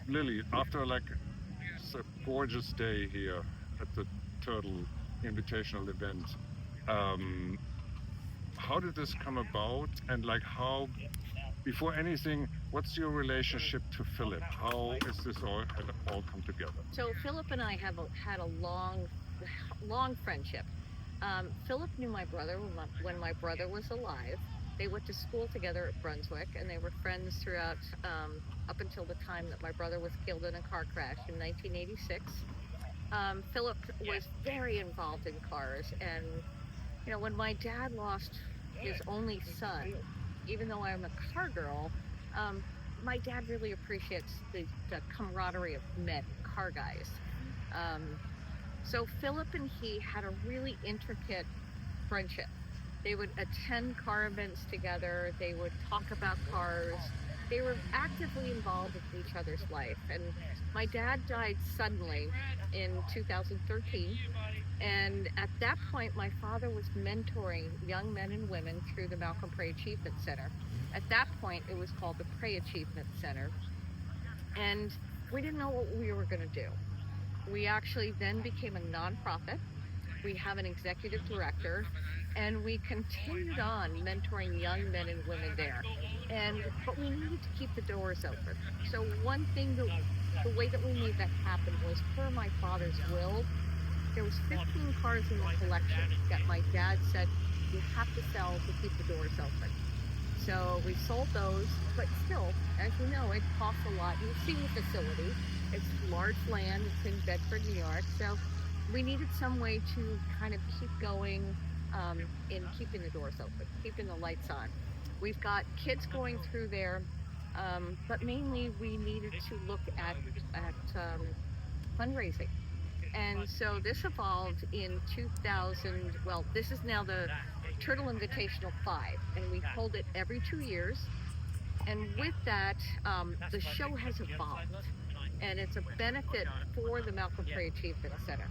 Lily, after like a gorgeous day here at the Turtle Invitational event, um, how did this come about? And like how, before anything, what's your relationship to Philip? How is this all come together? So Philip and I have had a long friendship. Philip knew my brother when my brother was alive. They went to school together at Brunswick, and they were friends throughout up until the time that my brother was killed in a car crash in 1986. Philip was very involved in cars, and when my dad lost his only son, even though I'm a car girl, my dad really appreciates the camaraderie of men, car guys. So Philip and he had a really intricate friendship. They would attend car events together. They would talk about cars. They were actively involved in each other's life. And my dad died suddenly in 2013. And at that point, my father was mentoring young men and women through the Malcolm Pray Achievement Center. At that point, it was called the Pray Achievement Center. And we didn't know what we were going to do. We actually then became a nonprofit. We have an executive director, and we continued on mentoring young men and women there. But we needed to keep the doors open. So one thing, the way that we made that happen was per my father's will, there was 15 cars in the collection that my dad said you have to sell to keep the doors open. So we sold those, but still, as you know, it costs a lot. You've seen the facility. It's large land. It's in Bedford, New York. So we needed some way to kind of keep going in keeping the doors open, keeping the lights on. We've got kids going through there, but mainly we needed to look at fundraising. And so this evolved in 2000. Well, this is now the Turtle Invitational 5, and we hold it every 2 years. And with that, the show has evolved, and it's a benefit for the Malcolm Pray Achievement Center.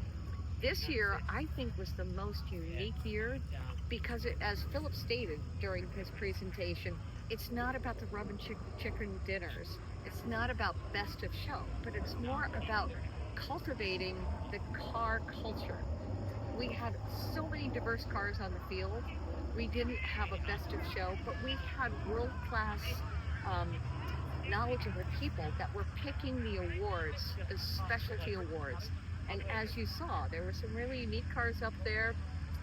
This year, I think, was the most unique year because, as Philip stated during his presentation, it's not about the rub and chicken dinners. It's not about best of show, but it's more about cultivating the car culture. We had so many diverse cars on the field. We didn't have a best of show, but we had world-class knowledgeable people that were picking the awards, the specialty awards. And as you saw, there were some really unique cars up there,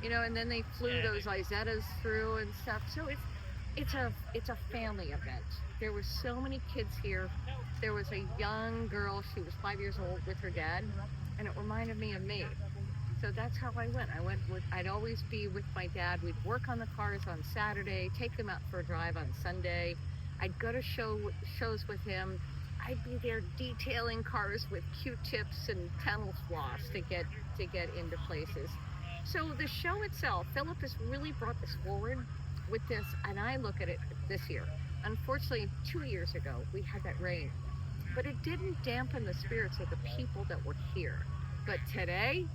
and then they flew those Izettas through and stuff. So it's a family event. There were so many kids here. There was a young girl, she was 5 years old, with her dad, and it reminded me of me. So that's how I went. I'd always be with my dad. We'd work on the cars on Saturday, take them out for a drive on Sunday. I'd go to shows with him. I'd be there detailing cars with Q-tips and tunnel floss to get into places. So the show itself, Philip has really brought this forward with this, and I look at it this year. Unfortunately, 2 years ago, we had that rain, but it didn't dampen the spirits of the people that were here. But today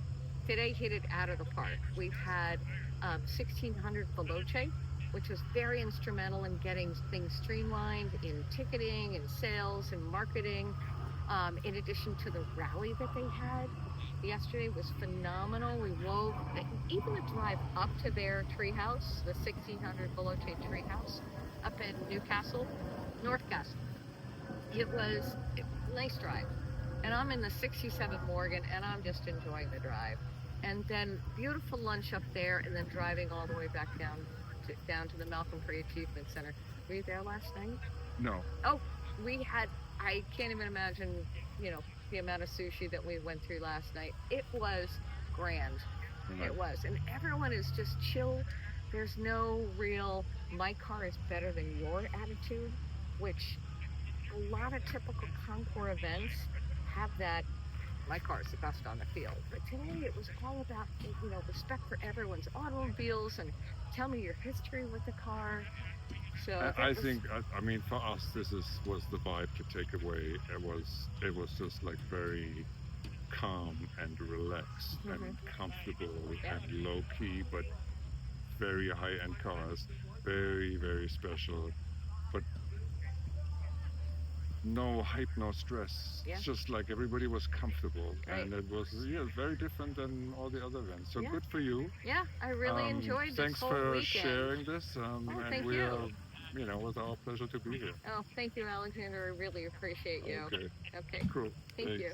hit it out of the park. We've had 1,600 Veloce, which was very instrumental in getting things streamlined in ticketing and sales and marketing. In addition to the rally that they had yesterday was phenomenal. We wove, even the drive up to their treehouse, the 1,600 Veloce treehouse up in Northcastle. It was a nice drive. And I'm in the 67 Morgan, and I'm just enjoying the drive. And then beautiful lunch up there, and then driving all the way back down to the Malcolm Pray Achievement Center. Were you there last night? No. Oh, I can't even imagine, the amount of sushi that we went through last night. It was grand. Mm-hmm. It was. And everyone is just chill. There's no real, my car is better than your attitude, which a lot of typical Concours events have that. My car is the best on the field. But today it was all about, respect for everyone's automobiles and tell me your history with the car. So I think, for us, this was the vibe to take away. It was just like very calm and relaxed and comfortable and low key, but very high end cars, very, very special. But no hype, no stress. Yeah. It's just like everybody was comfortable, Right. and it was very different than all the other events. So Yeah. good for you. Yeah, I really enjoyed this Thanks whole for weekend. sharing this, Oh, and thank we you. are, it was our pleasure to be here. Oh, thank you, Alexander. I really appreciate you. Okay, Okay. cool. Thank Thanks. you.